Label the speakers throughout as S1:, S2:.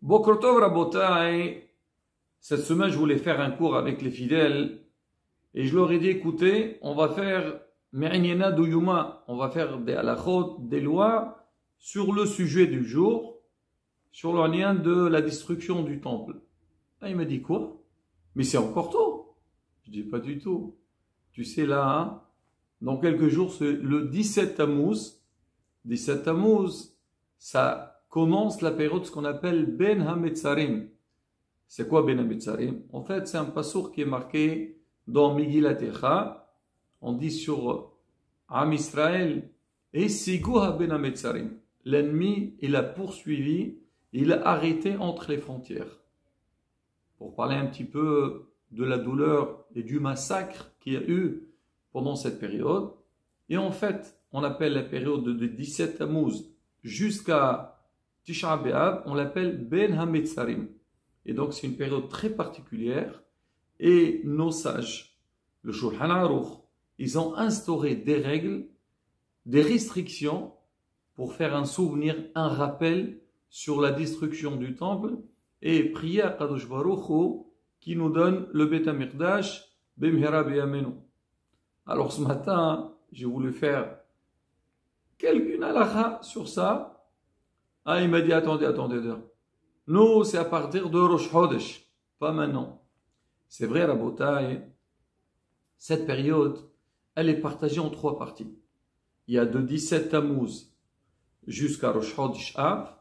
S1: Boker Tov Rabotai, cette semaine je voulais faire un cours avec les fidèles et je leur ai dit écoutez, on va faire Me'inena Douyuma, on va faire des halachot, des lois sur le sujet du jour, sur le lien de la destruction du temple. Ah, il m'a dit quoi? Mais c'est encore tôt. Je dis pas du tout. Tu sais là, hein, dans quelques jours, c'est le 17 Tammuz. 17 Tammuz, ça commence la période ce qu'on appelle Ben HaMetzarim. C'est quoi Ben HaMetzarim? En fait, c'est un passour qui est marqué dans Megillat Echa. On dit sur Am Israël, et Sigouha Ben HaMetzarim. L'ennemi, il a poursuivi, il a arrêté entre les frontières. Pour parler un petit peu de la douleur et du massacre qu'il y a eu pendant cette période. Et en fait, on appelle la période de 17 Tammuz jusqu'à Tisha B'Av, on l'appelle Ben HaMetzarim. Et donc c'est une période très particulière. Et nos sages, le Shulchan Aruch, ils ont instauré des règles, des restrictions pour faire un souvenir, un rappel sur la destruction du temple et prier à Kadosh Baruch Hu qui nous donne le Beit HaMikdash B'mhera B'yamenu. Alors ce matin, j'ai voulu faire une halakha sur ça. Ah, il m'a dit attendez. Nous, c'est à partir de Rosh Chodesh, pas maintenant. C'est vrai, Rabotai, cette période, elle est partagée en trois parties. Il y a de 17 Tammuz jusqu'à Rosh Chodesh Av.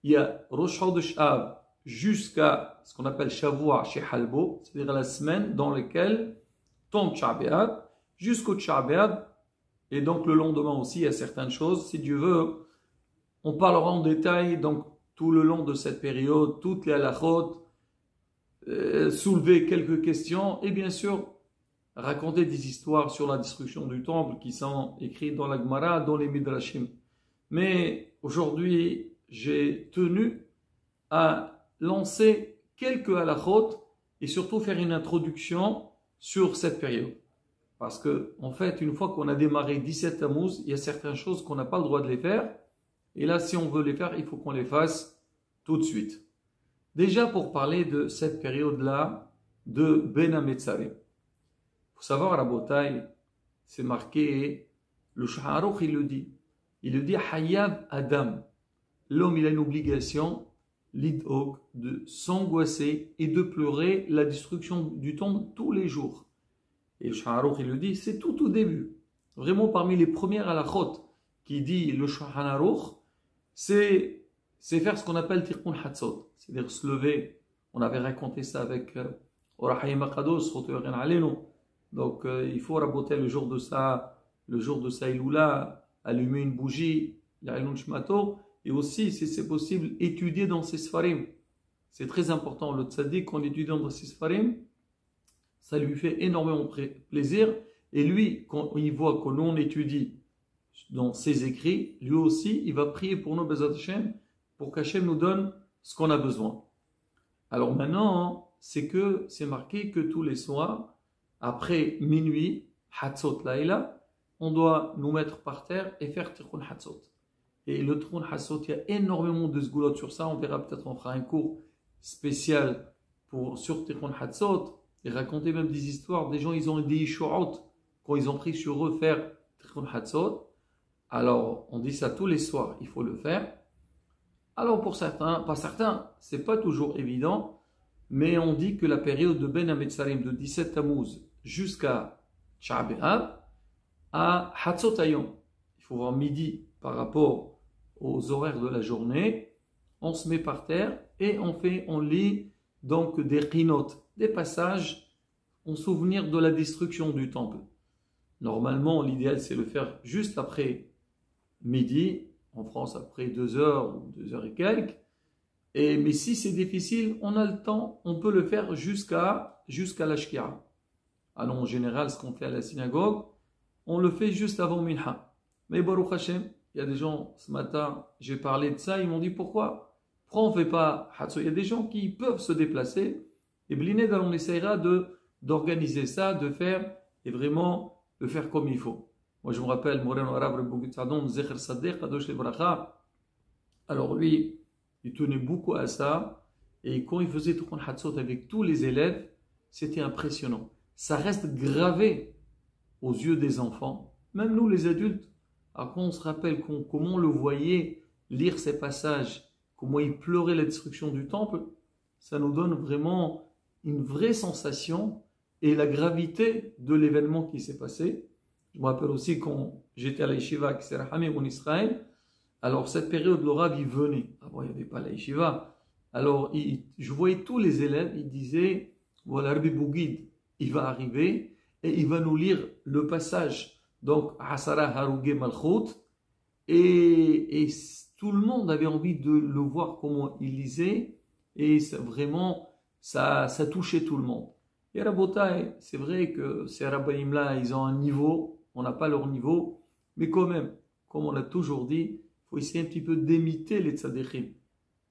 S1: Il y a Rosh Chodesh Av jusqu'à ce qu'on appelle Shavua chez Halbo, c'est-à-dire la semaine dans laquelle tombe Tisha B'Av, jusqu'au Tisha B'Av, et donc le lendemain aussi, il y a certaines choses. Si Dieu veut, on parlera en détail donc tout le long de cette période, toutes les halachot, soulever quelques questions et bien sûr raconter des histoires sur la destruction du temple qui sont écrites dans la Gemara, dans les Midrashim. Mais aujourd'hui, j'ai tenu à lancer quelques halachot et surtout faire une introduction sur cette période. Parce que, en fait, une fois qu'on a démarré 17 Tammuz, il y a certaines choses qu'on n'a pas le droit de les faire. Et là, si on veut les faire, il faut qu'on les fasse tout de suite. Déjà, pour parler de cette période-là de Ben HaMetzarim. Il faut savoir, Rabotai, c'est marqué, le Shulchan Aruch, il le dit. Il le dit, Hayab Adam. L'homme, il a une obligation, l'idhog, de s'angoisser et de pleurer la destruction du temple tous les jours. Et le Shulchan Aruch, il le dit, c'est tout au début. Vraiment, parmi les premières halachot qui dit le Shulchan Aruch, c'est faire ce qu'on appelle Tikkun Hatzot, c'est-à-dire se lever. On avait raconté ça avec Orahayim Akados, donc il faut raboter le jour de sa Iloula, allumer une bougie, l'Ailun Shmato, et aussi, si c'est possible, étudier dans ses Sfarim. C'est très important, le tzaddik, qu'on étudie dans ses Sfarim, ça lui fait énormément plaisir, et lui, quand il voit que l'on étudie dans ses écrits, lui aussi, il va prier pour nous, Bezat Hashem, pour qu'Hachem nous donne ce qu'on a besoin. Alors maintenant, c'est marqué que tous les soirs, après minuit, Hatzot Laïla, on doit nous mettre par terre et faire Tikkun Hatzot. Et le Tikkun Hatzot, il y a énormément de sgoulot sur ça, on verra peut-être, on fera un cours spécial sur Tikkun Hatzot, et raconter même des histoires, des gens, ils ont des Isho'ot, quand ils ont pris sur eux faire Tikkun Hatzot. Alors, on dit ça tous les soirs, il faut le faire. Alors, pour certains, pas certains, c'est pas toujours évident, mais on dit que la période de Ben HaMetzarim de 17 Tammuz jusqu'à Tisha B'Av, à Hatzot Hayom, il faut voir midi par rapport aux horaires de la journée, on se met par terre et on lit donc des qinot, des passages en souvenir de la destruction du temple. Normalement, l'idéal c'est de le faire juste après midi, en France après 2 heures ou 2 heures et quelques. Mais si c'est difficile, on a le temps, on peut le faire jusqu'à la Shkira. Alors en général, ce qu'on fait à la synagogue, on le fait juste avant Minha. Mais Baruch Hashem, il y a des gens, ce matin, j'ai parlé de ça, ils m'ont dit pourquoi on ne fait pas Hatzot? Il y a des gens qui peuvent se déplacer, et Blined, on essaiera d'organiser ça, de faire, et vraiment de faire comme il faut. Moi, je me rappelle, Moreno Arab, Rebbe Tzadon, Zecher Sadeh, Kadosh Lebracha. Alors lui, Il tenait beaucoup à ça. Et quand il faisait Tikkun Hatzot avec tous les élèves, c'était impressionnant. Ça reste gravé aux yeux des enfants, même nous les adultes. Alors quand on se rappelle comment on le voyait lire ces passages, comment il pleurait la destruction du temple, ça nous donne vraiment une vraie sensation et la gravité de l'événement qui s'est passé. Je me rappelle aussi quand j'étais à la yeshiva qui s'est rahamé en Israël, alors cette période, le Rav, il venait. Avant, il n'y avait pas la yeshiva. Alors, je voyais tous les élèves, ils disaient, voilà, Rabbi Bougid, il va arriver et il va nous lire le passage. Donc, Asara Harouge Malchut. Et tout le monde avait envie de le voir comment il lisait. Et vraiment, ça touchait tout le monde. Et Rabotai, c'est vrai que ces Rabbanim là, ils ont un niveau, on n'a pas leur niveau. Mais quand même, comme on l'a toujours dit, il faut essayer un petit peu d'imiter les tzadikim.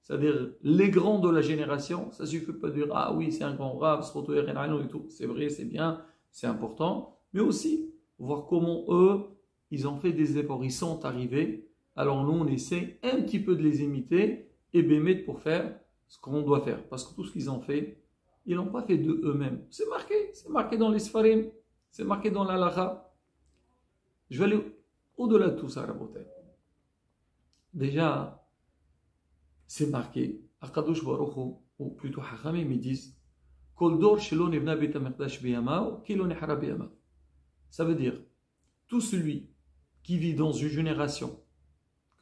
S1: C'est-à-dire, les grands de la génération, ça ne suffit pas de dire « Ah oui, c'est un grand rave, et tout ». C'est vrai, c'est bien, c'est important. Mais aussi, voir comment eux, ils ont fait des efforts, ils sont arrivés. Alors nous, on essaie un petit peu de les imiter et bémettre pour faire ce qu'on doit faire. Parce que tout ce qu'ils ont fait, ils l'ont pas fait de eux-mêmes. C'est marqué dans les Sfarim, c'est marqué dans l'Alacha. Je vais aller au-delà de tout ça, Rabotai. Déjà, c'est marqué, Akadosh Baruch Hu, ou plutôt Hachamim, ils disent Kol dor shelo nevna bet hamikdash biyamav, ki lo nehara biyamav. Ça veut dire, tout celui qui vit dans une génération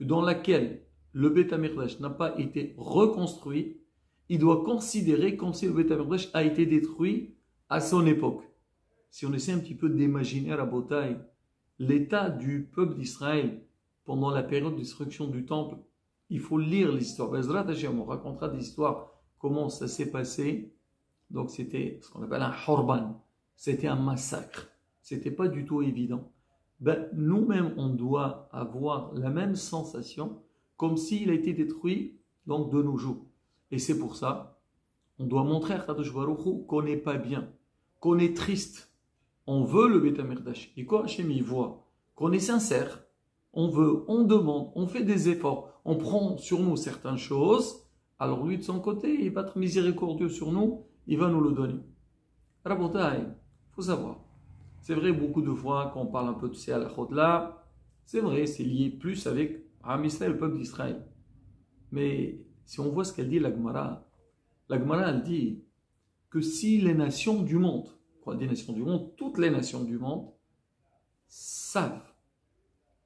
S1: dans laquelle le Bet HaMikdash n'a pas été reconstruit, il doit considérer comme si le Bet HaMikdash a été détruit à son époque. Si on essaie un petit peu d'imaginer à Rabotai l'état du peuple d'Israël pendant la période de destruction du temple, il faut lire l'histoire. On racontera des histoires, comment ça s'est passé. Donc c'était ce qu'on appelle un horban, c'était un massacre. C'était pas du tout évident. Nous-mêmes, on doit avoir la même sensation comme s'il a été détruit donc de nos jours. Et c'est pour ça, on doit montrer à Kadosh Baruch Hu qu'on n'est pas bien, qu'on est triste. On veut le Bet HaMikdash. Et quand Hachem y voit qu'on est sincère, on veut, on demande, on fait des efforts, on prend sur nous certaines choses, alors lui de son côté, il va être miséricordieux sur nous, il va nous le donner. Rabotai, il faut savoir. C'est vrai, beaucoup de fois, quand on parle un peu de ces halachot-là, c'est vrai, c'est lié plus avec Am Israël, le peuple d'Israël. Mais si on voit ce qu'elle dit, la Gemara, elle dit que si les nations du monde, quoi, des nations du monde, toutes les nations du monde, savent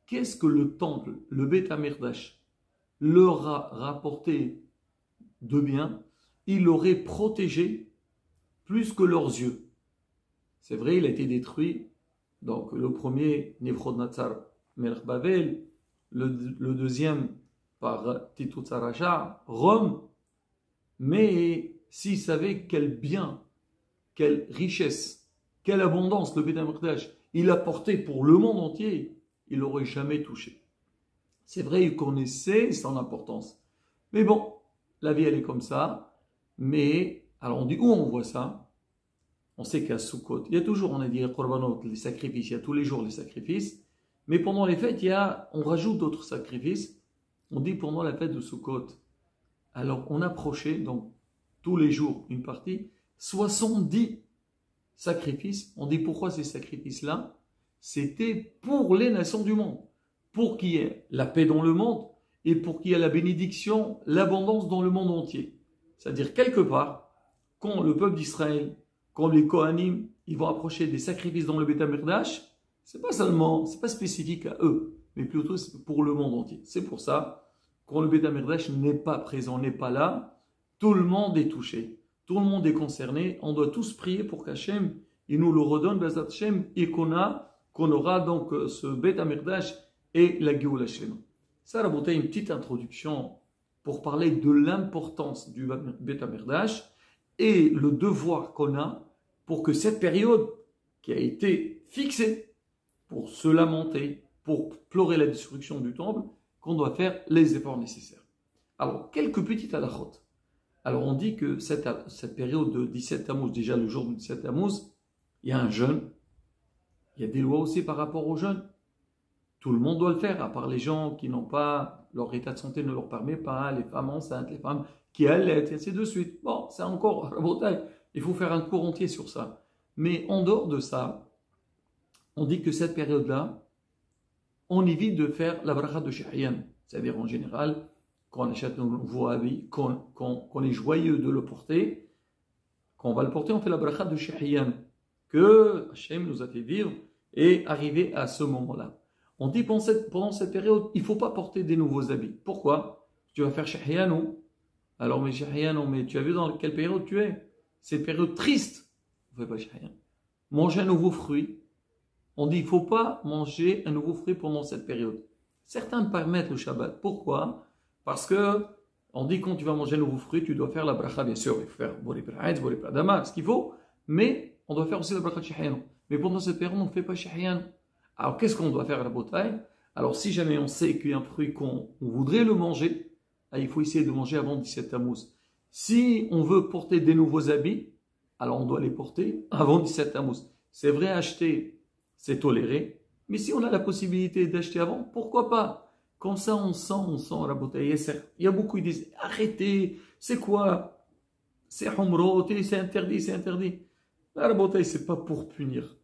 S1: qu'est-ce que le temple, le Bet HaMikdash, leur a rapporté de bien, ils l'auraient protégé plus que leurs yeux. C'est vrai, il a été détruit. Donc, le premier, Nebuchadnezzar Melech Bavel, le deuxième par Titu Tzaracha, Rome. Mais s'il savait quel bien, quelle richesse, quelle abondance le Bet HaMikdash il a porté pour le monde entier, il n'aurait jamais touché. C'est vrai, il connaissait son importance. Mais bon, la vie elle est comme ça. Mais, alors on dit où on voit ça? On sait qu'à Sukkot, il y a toujours, on a dit, les sacrifices, il y a tous les jours les sacrifices, mais pendant les fêtes, on rajoute d'autres sacrifices. On dit pendant la fête de Sukkot, alors on approchait, donc tous les jours une partie, 70 sacrifices. On dit pourquoi ces sacrifices-là? C'était pour les nations du monde, pour qu'il y ait la paix dans le monde et pour qu'il y ait la bénédiction, l'abondance dans le monde entier. C'est-à-dire quelque part, quand le peuple d'Israël, quand les Kohanim, ils vont approcher des sacrifices dans le Bet HaMikdash, c'est pas spécifique à eux, mais plutôt pour le monde entier. C'est pour ça, quand le Bet HaMikdash n'est pas présent, n'est pas là, tout le monde est touché, tout le monde est concerné. On doit tous prier pour qu'Hachem, il nous le redonne, Bezat Hashem, et qu'on aura donc ce Bet HaMikdash et la Géoula Shlema. Ça, Rabotai, une petite introduction pour parler de l'importance du Bet HaMikdash et le devoir qu'on a pour que cette période qui a été fixée pour se lamenter, pour pleurer la destruction du temple, qu'on doit faire les efforts nécessaires. Alors, quelques petites halachot. Alors, on dit que cette période de 17 Tammuz, déjà le jour du 17 Tammuz, il y a un jeûne. Il y a des lois aussi par rapport au jeûne. Tout le monde doit le faire, à part les gens qui n'ont pas, leur état de santé ne leur permet pas, les femmes enceintes, les femmes qui allaitent, et ainsi de suite. Bon, c'est encore la bataille. Il faut faire un cours entier sur ça. Mais en dehors de ça, on dit que cette période-là, on évite de faire la bracha de Shahyan. C'est-à-dire en général, quand on achète un nouveau habit, qu'on est joyeux de le porter, quand on va le porter, on fait la bracha de Shahyan, que Hachem nous a fait vivre et arriver à ce moment-là. On dit pendant cette période, il ne faut pas porter des nouveaux habits. Pourquoi? Tu vas faire Shahyan. Alors, mais Shahyan, mais tu as vu dans quelle période tu es? C'est une période triste. On ne fait pas Shahyan. Manger un nouveau fruit. On dit il ne faut pas manger un nouveau fruit pendant cette période. Certains permettent le Shabbat. Pourquoi? Parce que on dit quand tu vas manger un nouveau fruit, tu dois faire la bracha, bien sûr. Il faut faire Boré Peraïtz, Boré Peradama, ce qu'il faut. Mais on doit faire aussi la bracha de Shahyan. Mais pendant cette période, on ne fait pas Shahyan. Alors qu'est-ce qu'on doit faire à la bataille? Alors si jamais on sait qu'il y a un fruit qu'on voudrait le manger, il faut essayer de manger avant 17 Tammuz. Si on veut porter des nouveaux habits, alors on doit les porter avant 17 Tammuz. C'est vrai, acheter, c'est toléré. Mais si on a la possibilité d'acheter avant, pourquoi pas? Comme ça, on sent la bouteille. Il y a beaucoup qui disent, arrêtez, c'est quoi? C'est humrot, c'est interdit, c'est interdit. Là, la bouteille, c'est pas pour punir.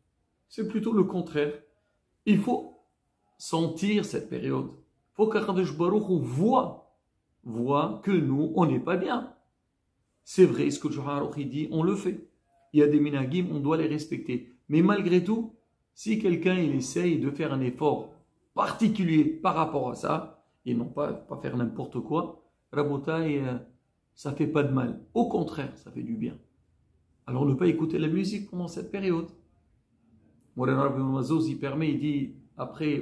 S1: C'est plutôt le contraire. Il faut sentir cette période. Il faut qu'Akadosh Baruch Hu voit que nous, on n'est pas bien. C'est vrai, ce que Joharoch dit, on le fait. Il y a des minagim, on doit les respecter. Mais malgré tout, si quelqu'un il essaye de faire un effort particulier par rapport à ça, et non pas faire n'importe quoi, Rabotai, ça fait pas de mal. Au contraire, ça fait du bien. Alors ne pas écouter la musique pendant cette période. Moulana Rabbi Mazouz, il permet, il dit,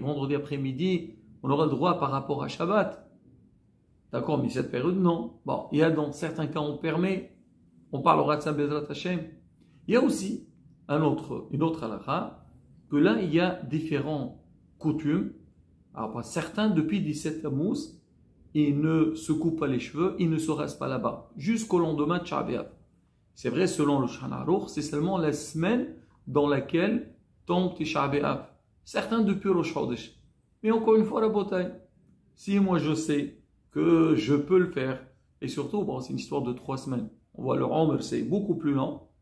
S1: vendredi après-midi, on aura le droit par rapport à Shabbat. D'accord, mais cette période, non. Bon, il y a dans certains cas, on permet, on parlera de ça, Bezrat Hashem. Il y a aussi une autre halakha, que là, il y a différentes coutumes. Alors, certains, depuis 17 Tammuz, ils ne se coupent pas les cheveux, ils ne se rasent pas la barbe, jusqu'au lendemain de Sha'abiat. C'est vrai, selon le Shulchan Aruch, c'est seulement la semaine dans laquelle tombe Tisha B'Av. Certains depuis Rosh Chodesh. Mais encore une fois, la bataille. Si moi je sais que je peux le faire, et surtout, bon, c'est une histoire de 3 semaines. On voit le Omer, c'est beaucoup plus lent.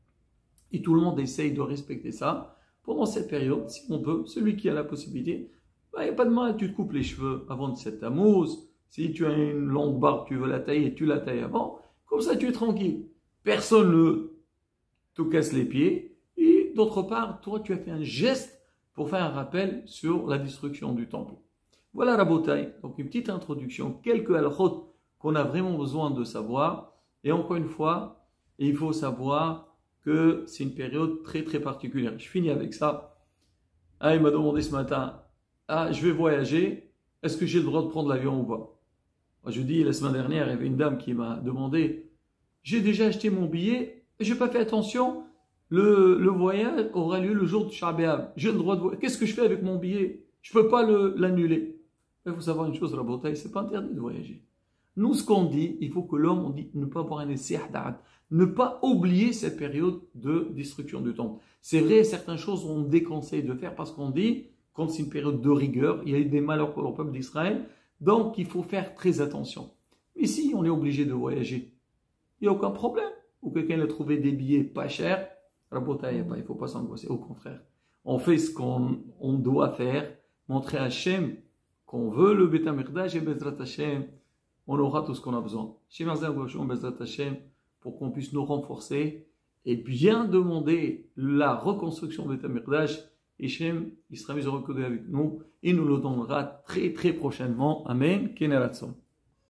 S1: Et tout le monde essaye de respecter ça. Pendant cette période, si on peut, celui qui a la possibilité, il n'y a pas de mal, tu te coupes les cheveux avant 17 Tammuz. Si tu as une longue barbe, tu veux la tailler, tu la tailles avant. Comme ça, tu es tranquille. Personne ne te casse les pieds. Et d'autre part, toi, tu as fait un geste pour faire un rappel sur la destruction du temple. Voilà Rabotai, donc une petite introduction, quelques halachot qu'on a vraiment besoin de savoir. Et encore une fois, il faut savoir que c'est une période très très particulière. Je finis avec ça. Il m'a demandé ce matin, je vais voyager, est-ce que j'ai le droit de prendre l'avion ou pas? Je dis, la semaine dernière, il y avait une dame qui m'a demandé, j'ai déjà acheté mon billet et je n'ai pas fait attention, le voyage aura lieu le jour du Sha'abiab. J'ai le droit de voyager. Qu'est-ce que je fais avec mon billet? Je ne peux pas l'annuler. Il faut savoir une chose, la bataille, ce n'est pas interdit de voyager. Nous, ce qu'on dit, il faut que l'homme, on dit, ne pas avoir un essai, ne pas oublier cette période de destruction du temple. C'est vrai, certaines choses on déconseille de faire parce qu'on dit, comme c'est une période de rigueur, il y a eu des malheurs pour le peuple d'Israël, donc il faut faire très attention. Mais si on est obligé de voyager, il n'y a aucun problème. Ou quelqu'un a trouvé des billets pas chers, il ne faut pas s'angoisser, au contraire. On fait ce qu'on doit faire, montrer à Hachem qu'on veut le Beit HaMikdash et Bezrat Hashem, on aura tout ce qu'on a besoin. Bezrat Hashem, pour qu'on puisse nous renforcer et bien demander la reconstruction du Beit HaMikdash. Hachem, il sera mis au recul avec nous et nous le donnera très très prochainement. Amen. Keneratson.